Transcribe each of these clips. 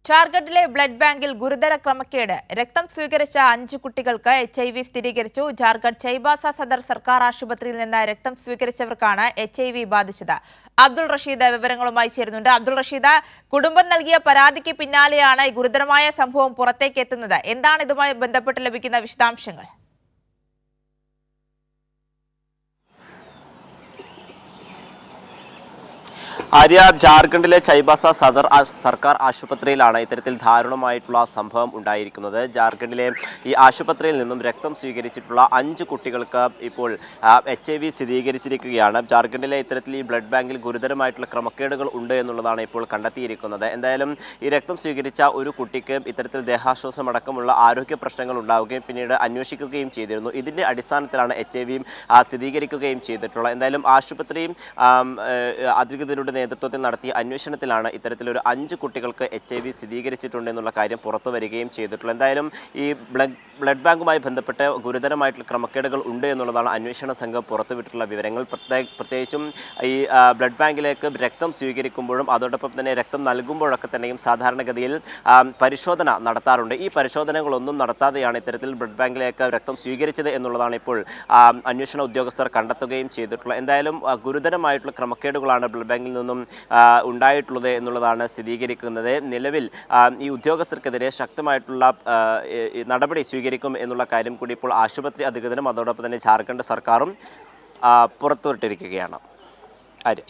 ജാർഖണ്ഡിലെ ബ്ലഡ് ബാങ്കിൽ ഗുരുതര ക്രമക്കേട്. രക്തം സ്വീകരിച്ച 5 കുട്ടികൾക്ക് HIV സ്ഥിരീകരിച്ചു. ജാർഖണ്ഡ് ചൈബാസ സദർ സർക്കാർ ആശുപത്രിയിൽ നിന്ന് രക്തം സ്വീകരിച്ചവർക്കാണ് HIV ബാധിച്ചത്. അബ്ദുൾ റഷീദ് വിവരങ്ങളുമായി ചേരുന്നുണ്ട്. അബ്ദുൾ റഷീദ്, കുടുംബം നൽകിയ പരാതിക്ക് പിന്നാലെയാണ് ഗുരുതരമായ സംഭവം പുറത്തേക്ക് എത്തുന്നത്. എന്താണ് ഇതുമായി ബന്ധപ്പെട്ട് ലഭിക്കുന്ന വിശദാംശങ്ങൾ? ആര്യ, ജാർഖണ്ഡിലെ ചൈബാസ സദർ സർക്കാർ ആശുപത്രിയിലാണ് ഇത്തരത്തിൽ ദാരുണമായിട്ടുള്ള സംഭവം ഉണ്ടായിരിക്കുന്നത്. ജാർഖണ്ഡിലെ ഈ ആശുപത്രിയിൽ നിന്നും രക്തം സ്വീകരിച്ചിട്ടുള്ള 5 കുട്ടികൾക്ക് ഇപ്പോൾ HIV സ്ഥിരീകരിച്ചിരിക്കുകയാണ്. ജാർഖണ്ഡിലെ ഇത്തരത്തിൽ ഈ ബ്ലഡ് ബാങ്കിൽ ഗുരുതരമായിട്ടുള്ള ക്രമക്കേടുകൾ ഉണ്ട് എന്നുള്ളതാണ് ഇപ്പോൾ കണ്ടെത്തിയിരിക്കുന്നത്. എന്തായാലും ഈ രക്തം സ്വീകരിച്ച ഒരു കുട്ടിക്ക് ഇത്തരത്തിൽ ദേഹാശ്വാസം അടക്കമുള്ള ആരോഗ്യ പ്രശ്നങ്ങൾ ഉണ്ടാവുകയും പിന്നീട് അന്വേഷിക്കുകയും ചെയ്തിരുന്നു. ഇതിൻ്റെ അടിസ്ഥാനത്തിലാണ് HIV സ്ഥിരീകരിക്കുകയും ചെയ്തിട്ടുള്ളത്. എന്തായാലും ആശുപത്രിയും അധികൃതരുടെ നേതൃത്വത്തിൽ നടത്തിയ അന്വേഷണത്തിലാണ് ഇത്തരത്തിലൊരു 5 കുട്ടികൾക്ക് HIV സ്ഥിരീകരിച്ചിട്ടുണ്ട് എന്നുള്ള കാര്യം പുറത്തു വരികയും ചെയ്തിട്ടുള്ളത്. എന്തായാലും ഈ ബ്ലഡ് ബാങ്കുമായി ബന്ധപ്പെട്ട് ഗുരുതരമായിട്ടുള്ള ക്രമക്കേടുകൾ ഉണ്ട് എന്നുള്ളതാണ് അന്വേഷണ സംഘം പുറത്തുവിട്ടിട്ടുള്ള വിവരങ്ങൾ. പ്രത്യേകിച്ചും ഈ ബ്ലഡ് ബാങ്കിലേക്ക് രക്തം സ്വീകരിക്കുമ്പോഴും അതോടൊപ്പം തന്നെ രക്തം നൽകുമ്പോഴൊക്കെ തന്നെയും സാധാരണഗതിയിൽ പരിശോധന നടത്താറുണ്ട്. ഈ പരിശോധനകളൊന്നും നടത്താതെയാണ് ഇത്തരത്തിൽ ബ്ലഡ് ബാങ്കിലേക്ക് രക്തം സ്വീകരിച്ചത് എന്നുള്ളതാണ് ഇപ്പോൾ അന്വേഷണ ഉദ്യോഗസ്ഥർ കണ്ടെത്തുകയും ചെയ്തിട്ടുള്ളത്. എന്തായാലും ഗുരുതരമായിട്ടുള്ള ക്രമക്കേടുകളാണ് ബ്ലഡ് ബാങ്കിൽ നിന്നും ഉണ്ടായിട്ടുള്ളത് എന്നുള്ളതാണ് സ്ഥിരീകരിക്കുന്നത്. നിലവിൽ ഈ ഉദ്യോഗസ്ഥർക്കെതിരെ ശക്തമായിട്ടുള്ള നടപടി സ്വീകരിക്കും എന്നുള്ള കാര്യം കൂടി ഇപ്പോൾ ആശുപത്രി അധികൃതരും അതോടൊപ്പം തന്നെ ജാർഖണ്ഡ് സർക്കാരും പുറത്തുവിട്ടിരിക്കുകയാണ്.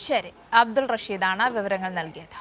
ശരി, അബ്ദുൾ റഷീദാണ് വിവരങ്ങൾ നൽകിയത്.